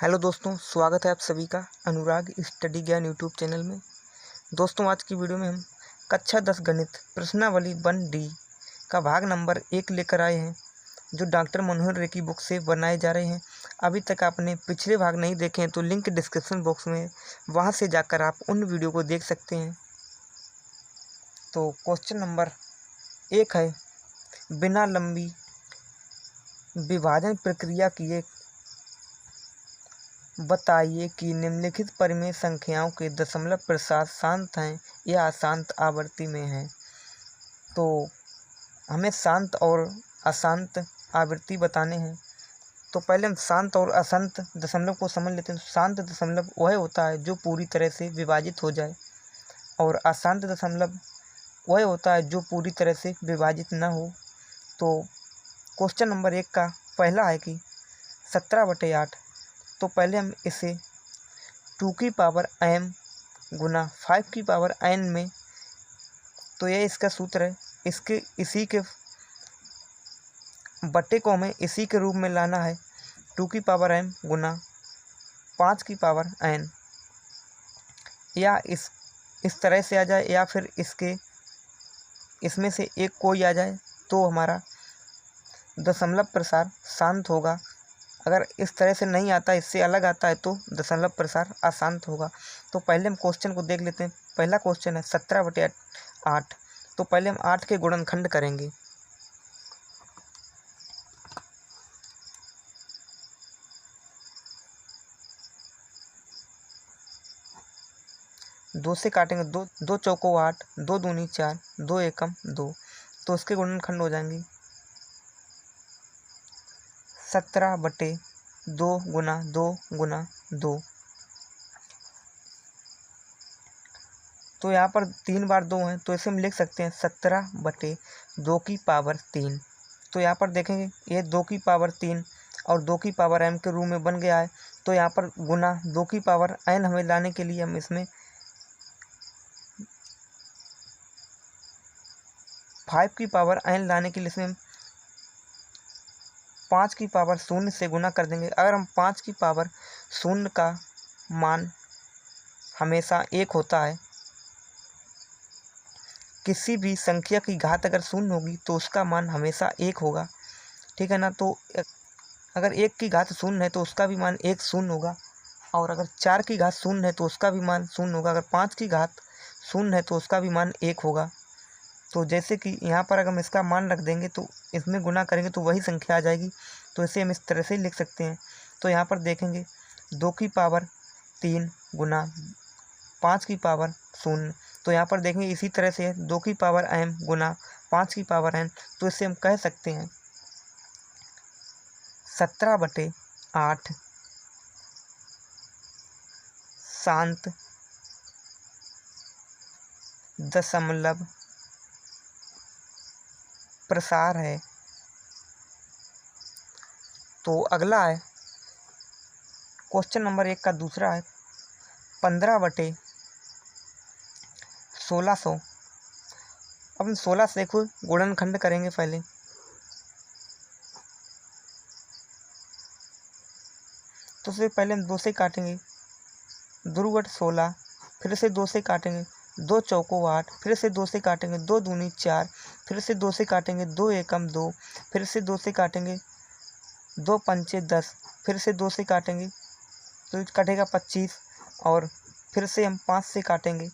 Hello दोस्तों, स्वागत है आप सभी का अनुराग स्टडी ज्ञान यूट्यूब चैनल में। दोस्तों, आज की वीडियो में हम कक्षा 10 गणित प्रश्नावली 1D का भाग नंबर 1 लेकर आए हैं, जो डॉक्टर मनोहर रे की बुक से बनाए जा रहे हैं। अभी तक आपने पिछले भाग नहीं देखे हैं तो लिंक डिस्क्रिप्शन बॉक्स में, वहां से जाकर आप उन वीडियो को देख सकते हैं। तो क्वेश्चन नंबर 1 है, बिना लंबी विभाजन प्रक्रिया किए बताइए कि निम्नलिखित परिमेय संख्याओं के दशमलव प्रसार शांत हैं या अशांत आवृत्ति में हैं। तो हमें शांत और अशांत आवृत्ति बताने हैं। तो पहले हम शांत और अशांत दशमलव को समझ लेते हैं। शांत दशमलव वह होता है जो पूरी तरह से विभाजित हो जाए, और अशांत दशमलव वह होता है जो पूरी तरह से विभाजित न हो। तो क्वेश्चन नंबर 1 का पहला है कि 17/8। तो पहले हम इसे 2 की पावर m गुना 5 की पावर n में, तो यह इसका सूत्र है। इसी के बट्टे को हमें इसी के रूप में लाना है। 2 की पावर m गुना 5 की पावर n, या इस तरह से आ जाए, या फिर इसमें से एक कोई आ जाए तो हमारा दशमलव प्रसार शांत होगा। अगर इस तरह से नहीं आता, इससे अलग आता है, तो दशमलव प्रसार अशांत होगा। तो पहले हम क्वेश्चन को देख लेते हैं। पहला क्वेश्चन है 17/8। तो पहले हम 8 के गुणनखंड करेंगे। दो से काटेंगे, दो चौको 8, 2 दूनी 4, 2 एकम 2। तो उसके गुणनखंड हो जाएंगे 17/2 गुना 2 गुना 2। तो यहाँ पर 3 बार 2 हैं, तो इसे हम लिख सकते हैं 17/2 की पावर 3। तो यहाँ पर देखेंगे ये 2 की पावर 3 और 2 की पावर m के रूप में बन गया है। तो यहाँ पर गुना 2 की पावर n हमें लाने के लिए हम इसमें 5 की पावर n लाने के लिए इसमें 5 की पावर 0 से गुना कर देंगे। अगर हम 5 की पावर 0 का मान हमेशा 1 होता है, किसी भी संख्या की घात अगर 0 होगी तो उसका मान हमेशा 1 होगा, ठीक है ना। तो अगर 1 की घात 0 है तो उसका भी मान 1 0 होगा, और अगर 4 की घात 0 है तो उसका भी मान 0 होगा। अगर 5 की घात 0 है तो उसका भी मान 1 होगा। तो जैसे कि यहाँ पर अगर हम इसका मान रख देंगे तो इसमें गुना करेंगे तो वही संख्या आ जाएगी। तो इसे हम इस तरह से लिख सकते हैं। तो यहाँ पर देखेंगे 2 की पावर 3 गुना 5 की पावर 0। तो यहाँ पर देखेंगे इसी तरह से 2 की पावर m गुना 5 की पावर n। तो इसे हम कह सकते हैं 17/8 शांत दशमलव प्रसार है। तो अगला है क्वेश्चन नंबर 1 का दूसरा है 15/1600। अब हम 16 से देखो गुणनखंड करेंगे पहले। तो फिर पहले हम 2 से काटेंगे, 2/16, फिर से 2 से काटेंगे, 2 चौको 8, फिर से 2 से काटेंगे, 2 दूनी 4, फिर से 2 से काटेंगे, 2 एकम 2, फिर से 2 से काटेंगे, 2 पंचे 10, फिर से 2 से काटेंगे तो कटेगा 25, और फिर से हम 5 से काटेंगे,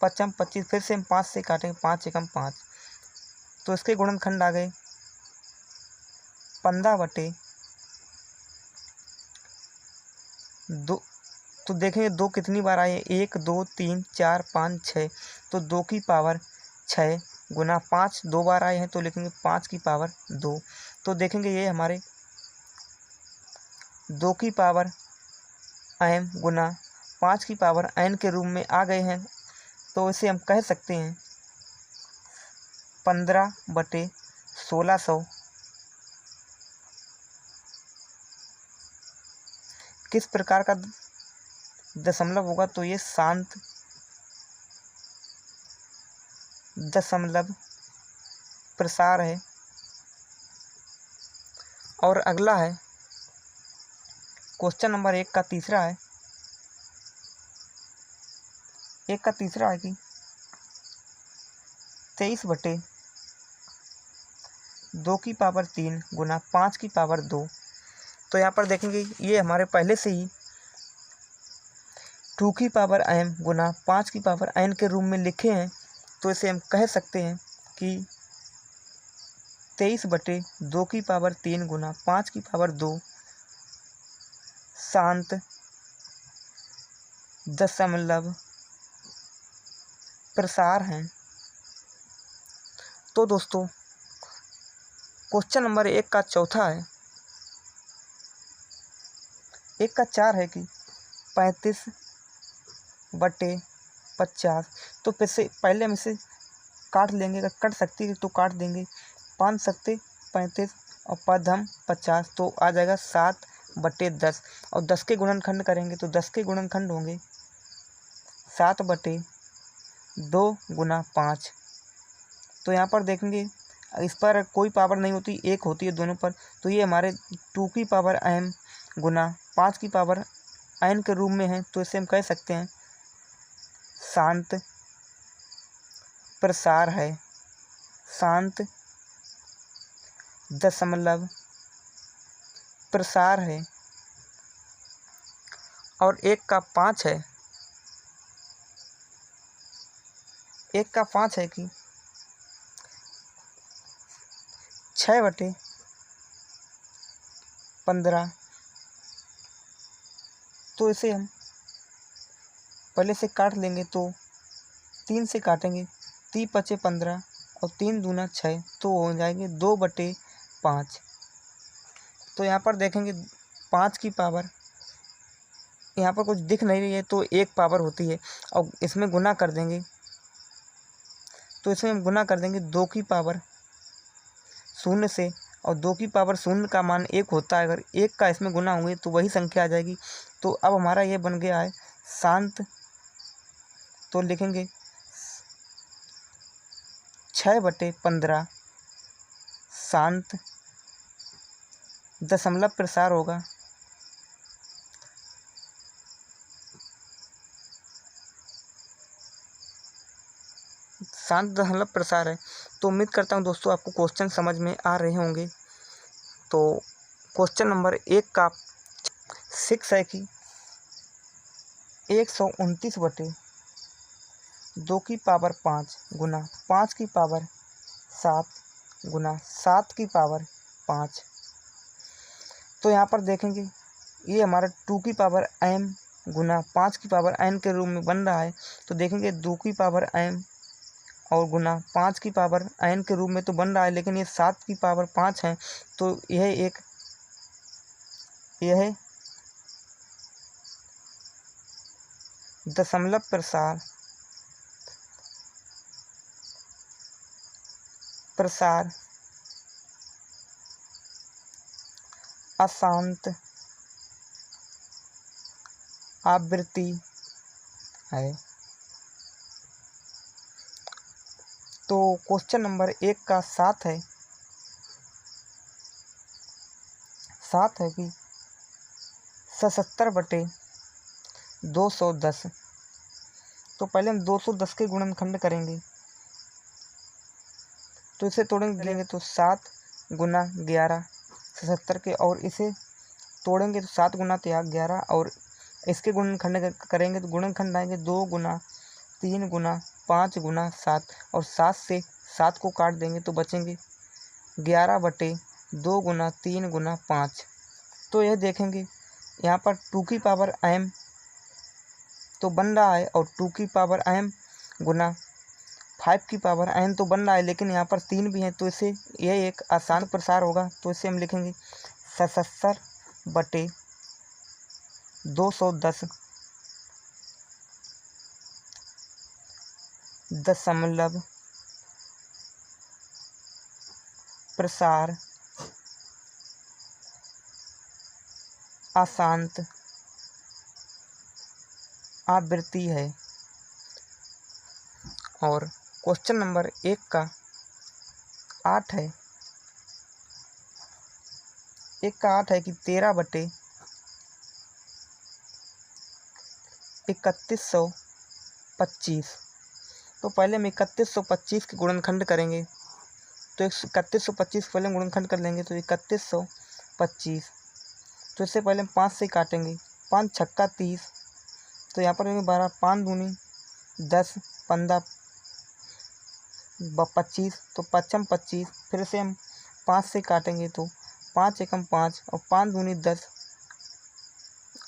5 25, फिर से हम 5 से काटेंगे, 5 एकम 5। तो इसके गुणनखंड आ गए 15/2। तो देखेंगे 2 कितनी बार आए, 1 2 3 4 5 6। तो 2 की पावर 6 गुना 5 2 बार आए हैं, तो लिखेंगे 5 की पावर 2। तो देखेंगे ये हमारे 2 की पावर m गुना 5 की पावर n के रूप में आ गए हैं। तो इसे हम कह सकते हैं 15/1600 किस प्रकार का दशमलव होगा। तो ये शांत दशमलव प्रसार है। और अगला है क्वेश्चन नंबर 1 का तीसरा है, 1 का तीसरा है कि 23/2 गुना 5/2। तो यहाँ पर देखेंगे ये हमारे पहले से ही 2m गुना 5n के रूप में लिखे हैं, तो इसे हम कह सकते हैं कि 23/2 गुना 5/2 शांत दशमलव प्रसार हैं। तो दोस्तों क्वेश्चन नंबर 1 का चौथा है, 1 का 4 है कि 35/50। तो पहले हम इसे काट लेंगे, अगर कट सकती है तो काट देंगे। 5 सकते 35 और पद हम 50, तो आ जाएगा 7/10। और 10 के गुणनखंड करेंगे तो 10 के गुणनखंड होंगे 7/2 गुना 5। तो यहाँ पर देखेंगे इस पर कोई पावर नहीं होती, एक होती है दोनों पर। तो ये हमारे 2m गुना 5n के रूप में है, तो इसे हम कह सकते हैं शांत प्रसार है, शांत दशमलव प्रसार है। और 1 का 5 है, 1 का 5 है कि 6/15। तो इसे हम पहले से काट लेंगे, तो 3 से काटेंगे, 3×5 = 15 और 3 दूना 6, तो हो जाएंगे 2/5। तो यहाँ पर देखेंगे 5 की पावर यहाँ पर कुछ दिख नहीं रही है, तो 1 पावर होती है। और इसमें गुना कर देंगे, तो इसमें हम गुना कर देंगे 2 की पावर 0 से, और 2 की पावर 0 का मान 1 होता है। अगर 1 का इसमें गुना होंगे तो वही संख्या आ जाएगी। तो अब हमारा ये बन गया है शांत। तो लिखेंगे 6/15 शांत दशमलव प्रसार होगा। शांत दशमलव प्रसार है। तो उम्मीद करता हूँ दोस्तों आपको क्वेश्चन समझ में आ रहे होंगे। तो क्वेश्चन नंबर 1 का 6 है कि 129/2 गुना 5/7 गुना 7/5। तो यहाँ पर देखेंगे ये हमारा 2m गुना 5n के रूप में बन रहा है। तो देखेंगे 2m और गुना 5n के रूप में तो बन रहा है, लेकिन ये 7/5 है। तो यह दशमलव प्रसार अशांत आवृत्ति है। तो क्वेश्चन नंबर 1 का 7 है, 7 है कि 77/210। तो पहले हम 210 के गुणनखंड करेंगे, तो इसे तोड़ेंगे तो 7 गुना 11 77 के, और इसे तोड़ेंगे तो 7 गुना 11, और इसके गुणनखंड करेंगे तो गुणनखंड आएंगे 2 गुना 3 गुना 5 गुना 7, और 7 से 7 को काट देंगे तो बचेंगे 11/2 गुना 3 गुना 5। तो यह देखेंगे यहाँ पर 2m तो बन रहा है, और 2m गुना 5n तो बन रहा है, लेकिन यहाँ पर 3 भी हैं, तो इसे यह एक आसान प्रसार होगा। तो इसे हम लिखेंगे 77/210 दशमलव प्रसार अशांत आवृत्ति है। और क्वेश्चन नंबर 1 का 8 है, 1 का 8 है कि 13/2 3125। तो पहले हम 3125 के गुणनखंड करेंगे। तो 3125 पहले हम गुणनखंड कर लेंगे, तो 3125। तो इससे पहले हम 5 से काटेंगे, 5 छक्का 30, तो यहाँ पर 12, 5 दूनी 10, 15 25, तो 5 25। फिर से हम 5 से काटेंगे, तो 5 एकम 5 और 5 दूनी 10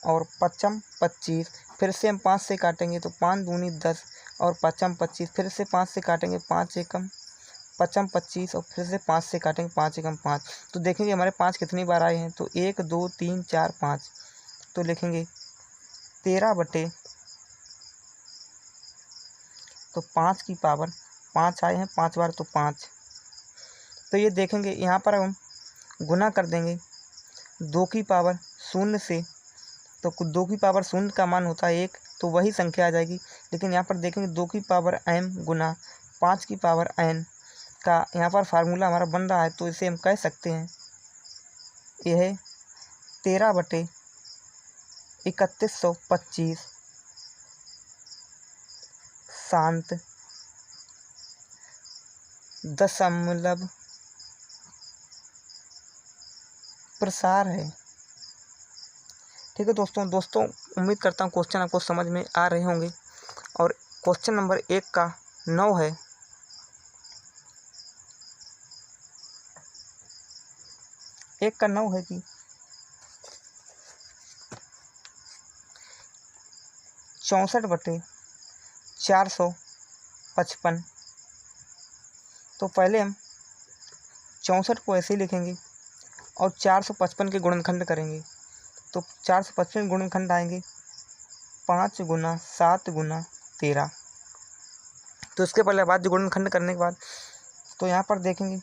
और 5 25। फिर से हम 5 से काटेंगे, तो 5 दूनी 10 और 5 25। फिर से 5 से काटेंगे, 5 एकम 5 25 और फिर से 5 से काटेंगे, 5 एकम 5। तो देखेंगे हमारे 5 कितनी बार आए हैं, तो 1 2 3 4 5। तो लिखेंगे 13 बटे, तो 5 की पावर 5 आए हैं 5 बार, तो 5। तो ये देखेंगे यहाँ पर हम गुना कर देंगे 2 की पावर 0 से, तो 2 की पावर 0 का मान होता है 1, तो वही संख्या आ जाएगी। लेकिन यहाँ पर देखेंगे 2 की पावर m गुना 5 की पावर n का यहाँ पर फार्मूला हमारा बन रहा है, तो इसे हम कह सकते हैं यह 13 बटे 3125 शांत दशमलव प्रसार है। ठीक है दोस्तों, उम्मीद करता हूँ क्वेश्चन आपको समझ में आ रहे होंगे। और क्वेश्चन नंबर 1 का 9 है। एक का 9 है कि 64 बटे 455। तो पहले हम 64 को ऐसे ही लिखेंगे और 455 के गुणनखंड करेंगे। तो 455 गुणनखंड आएंगे 5 गुना 7 गुना 13। तो इसके पहले बाद जो गुणनखंड करने के बाद, तो यहाँ पर देखेंगे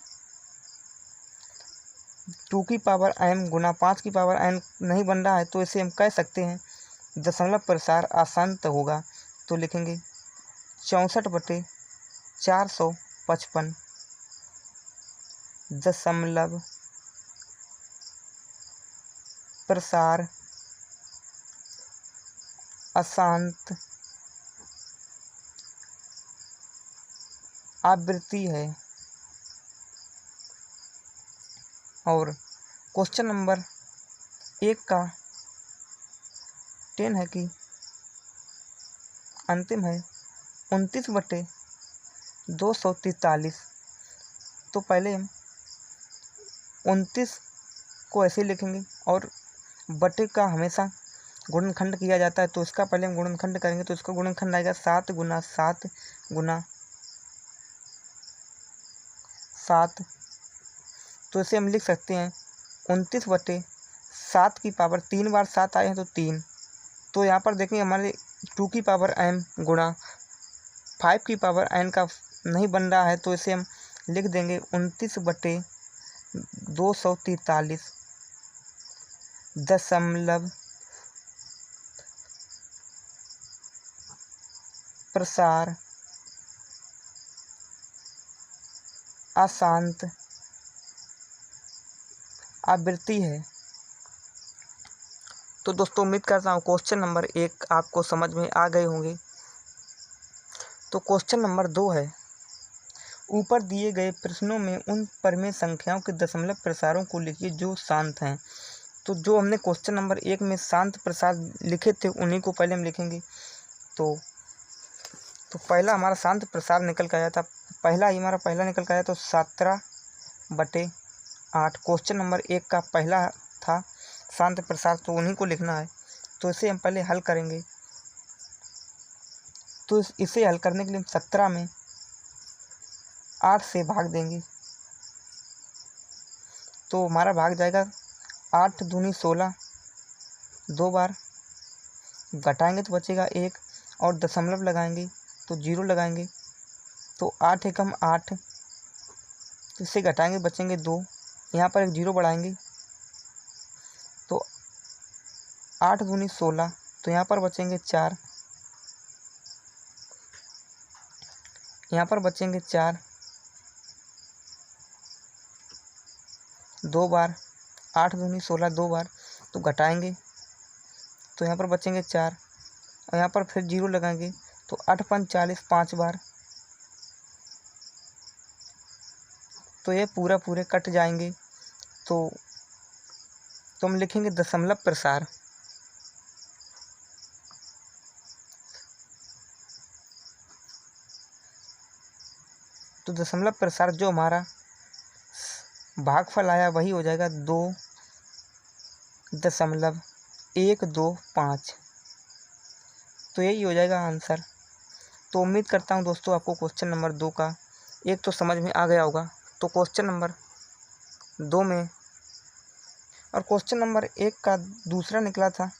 2 की पावर m गुना 5 की पावर n नहीं बन रहा है, तो इसे हम कह सकते हैं दशमलव प्रसार अशांत होगा। तो लिखेंगे 64 बटे 455 दशमलव प्रसार अशांत आवृत्ति है। और क्वेश्चन नंबर 1 का 10 है कि अंतिम है 29 बटे 243। तो पहले हम 29 को ऐसे लिखेंगे और बटे का हमेशा गुणनखंड किया जाता है, तो इसका पहले हम गुणनखंड करेंगे। तो इसका गुणनखंड आएगा 7 गुना 7 गुना 7। तो इसे हम लिख सकते हैं 29 बटे 7 की पावर 3 बार 7 आए हैं, तो 3। तो यहाँ पर देखेंगे हमारे 2 की पावर m गुणा 5 की पावर n का नहीं बन रहा है, तो इसे हम लिख देंगे 29 बटे 243 दशमलव प्रसार अशांत आवृत्ति है। तो दोस्तों उम्मीद करता हूँ क्वेश्चन नंबर 1 आपको समझ में आ गए होंगे। तो क्वेश्चन नंबर 2 है, ऊपर दिए गए प्रश्नों में उन परिमेय संख्याओं के दशमलव प्रसारों को लिखिए जो शांत हैं। तो जो हमने क्वेश्चन नंबर 1 में शांत प्रसार लिखे थे उन्हीं को पहले हम लिखेंगे। तो पहला हमारा शांत प्रसार निकल कर आया था, पहला निकल कर आया तो 17 बटे 8। क्वेश्चन नंबर 1 का पहला था शांत प्रसार, तो उन्हीं को लिखना है। तो इसे हम पहले हल करेंगे। तो इसे हल करने के लिए हम 17 में 8 से भाग देंगे, तो हमारा भाग जाएगा 8 दूनी 16, 2 बार घटाएंगे तो बचेगा 1 और दशमलव लगाएंगे तो 0 लगाएंगे, तो 8 एकम 8, इससे घटाएंगे बचेंगे 2, यहाँ पर एक 0 बढ़ाएंगे तो 8 दूनी 16, तो यहाँ पर बचेंगे 4, यहाँ पर बचेंगे 4, 2 बार 8 दूनी 16 2 बार, तो घटाएंगे तो यहाँ पर बचेंगे 4 और यहाँ पर फिर 0 लगाएंगे तो 8 पंच 40 5 बार, तो ये पूरे कट जाएंगे। तो हम लिखेंगे दशमलव प्रसार। तो दशमलव प्रसार जो हमारा भागफल आया वही हो जाएगा 2.125। तो यही हो जाएगा आंसर। तो उम्मीद करता हूँ दोस्तों आपको क्वेश्चन नंबर 2 का एक तो समझ में आ गया होगा। तो क्वेश्चन नंबर 2 में और क्वेश्चन नंबर 1 का दूसरा निकला था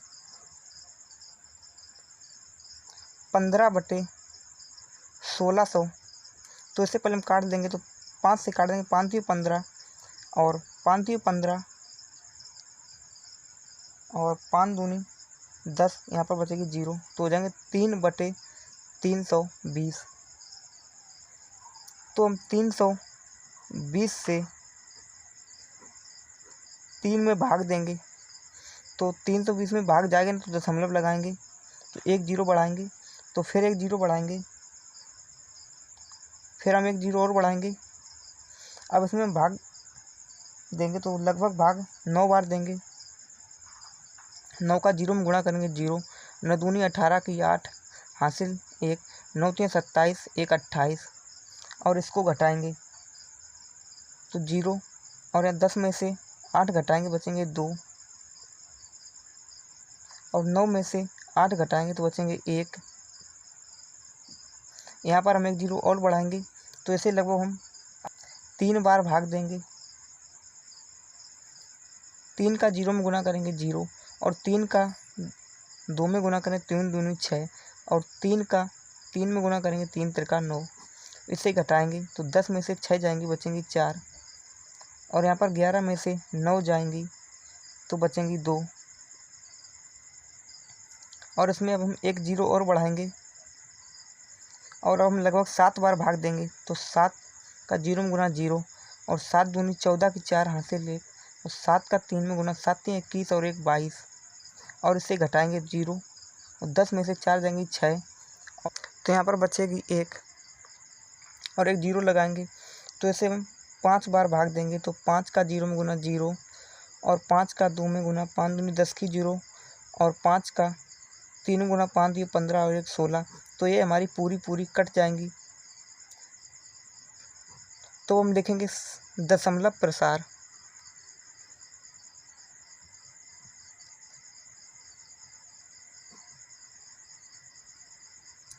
15/1600। तो इससे पहले हम काट देंगे, तो 5 से काट देंगे, 5 × 15 और 5 × 15 और 5 दूनी 10, यहाँ पर बचेगी 0, तो हो जाएंगे 3/320। तो हम 320 से 3 में भाग देंगे, तो 320 में भाग जाएगा ना तो दशमलव लगाएंगे, तो 1 0 बढ़ाएंगे, तो फिर 1 0 बढ़ाएंगे, फिर हम 1 0 और बढ़ाएंगे। अब इसमें भाग देंगे तो लगभग भाग 9 बार देंगे। 9 का 0 में गुणा करेंगे 0, 9 दूनी 18 की 8 हासिल 1, 9 3 27, 1 28 और इसको घटाएंगे तो 0, और यहाँ 10 में से 8 घटाएंगे बचेंगे 2, और 9 में से 8 घटाएंगे तो बचेंगे 1। यहाँ पर हम 1 0 और बढ़ाएंगे, तो ऐसे लगभग हम 3 बार भाग देंगे। 3 का 0 में गुणा करेंगे 0, और 3 का 2 में गुणा करें 3 दूनी 6, और 3 का 3 में गुणा करेंगे 3 त्रिका 9। इससे घटाएंगे तो 10 में से 6 जाएंगी बचेंगी 4, और यहाँ पर 11 में से 9 जाएंगी तो बचेंगी 2, और इसमें अब हम 1 0 और बढ़ाएंगे, और अब हम लगभग 7 बार भाग देंगे। तो 7 का 0 में गुणा 0, और 7 दूनी 14 की 4 हासिल 1, और 7 का 3 में गुणा 7 3 21 और 1 22, और इससे घटाएंगे 0, और 10 में से 4 जाएंगी 6, तो यहाँ पर बचेगी 1, और 1 0 लगाएंगे, तो ऐसे हम 5 बार भाग देंगे। तो 5 का 0 में गुणा 0, और 5 का 2 में गुणा 5 दूनी 10 की 0, और 5 का 3 में गुणा 5 2 15 और 1 16, तो ये हमारी पूरी कट जाएंगी। तो हम लिखेंगे दशमलव प्रसार।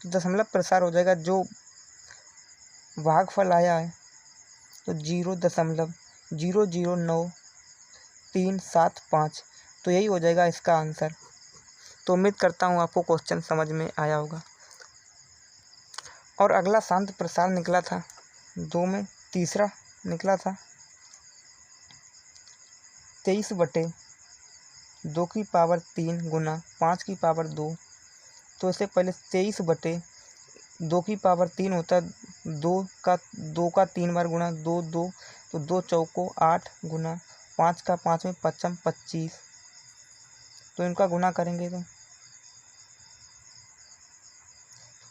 तो दशमलव प्रसार हो जाएगा जो भागफल आया है तो 0.009-375, तो यही हो जाएगा इसका आंसर। तो उम्मीद करता हूँ आपको क्वेश्चन समझ में आया होगा। और अगला शांत प्रसार निकला था 2 में, तीसरा निकला था 23/2 गुना 5/2। तो इससे पहले 23/2 होता है 2 का 3 बार गुणा 2 2, तो 2 चौको 8 गुना 5 का 5 में 5 25, तो इनका गुना करेंगे तो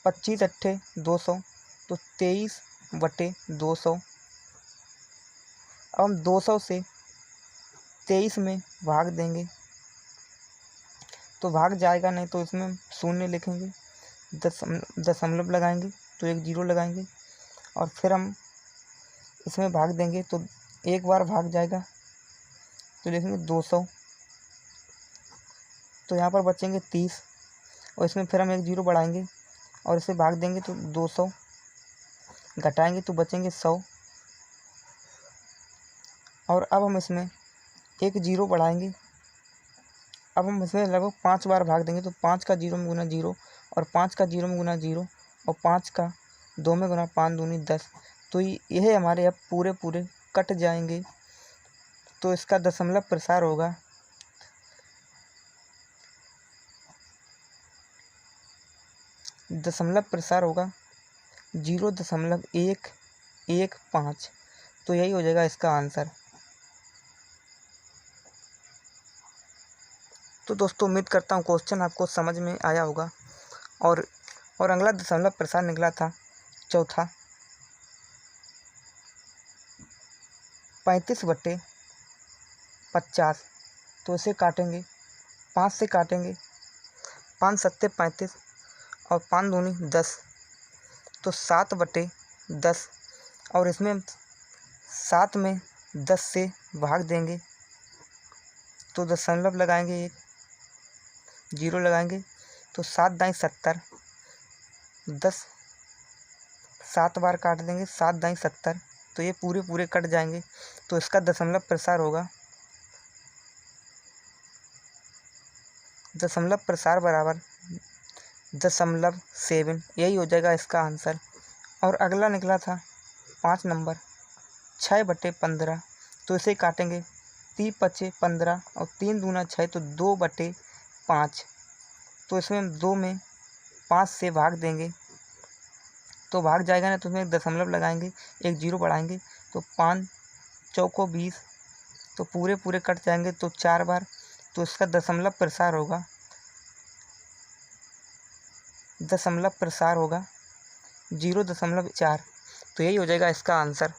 25 अट्ठे 200, तो 23/200। अब हम 200 से 23 में भाग देंगे, तो भाग जाएगा नहीं, तो इसमें 0 लिखेंगे, दशमलव लगाएंगे तो 1 0 लगाएंगे, और फिर हम इसमें भाग देंगे तो एक बार भाग जाएगा तो लिखेंगे 200, तो यहाँ पर बचेंगे 30, और इसमें फिर हम 1 0 बढ़ाएंगे और इसे भाग देंगे तो 200, घटाएंगे तो बचेंगे 100, और अब हम इसमें 1 0 बढ़ाएंगे। अब हम इसमें लगभग 5 बार भाग देंगे, तो 5 का 0 में गुना 0, और 5 का 0 में गुना 0, और 5 का 2 में गुना 5 दूनी 10, तो यह हमारे अब पूरे कट जाएंगे। तो इसका दशमलव प्रसार होगा 0.115, तो यही हो जाएगा इसका आंसर। तो दोस्तों उम्मीद करता हूँ क्वेश्चन आपको समझ में आया होगा। और अगला दशमलव प्रसार निकला था चौथा 35/50। तो इसे काटेंगे, 5 से काटेंगे, 5 सत्ते 35 और 5 दूनी 10, तो 7/10। और इसमें 7 में 10 से भाग देंगे तो दशमलव लगाएंगे, एक 0 लगाएंगे, तो 7 दाई 70, 10 7 बार काट देंगे, 7 दाई 70, तो ये पूरे कट जाएंगे। तो इसका दशमलव प्रसार होगा, दशमलव प्रसार बराबर 0.7, यही हो जाएगा इसका आंसर। और अगला निकला था 5 नंबर 6/15। तो इसे काटेंगे, 3 पचे 15 और 3 दूना 6, तो 2/5। तो इसमें 2 में 5 से भाग देंगे तो भाग जाएगा ना, तो उसमें एक दशमलव लगाएंगे, एक 0 बढ़ाएंगे, तो 5 चौको 20, तो पूरे कट जाएंगे, तो 4 बार। तो इसका दशमलव प्रसार होगा, 0.4। तो यही हो जाएगा इसका आंसर।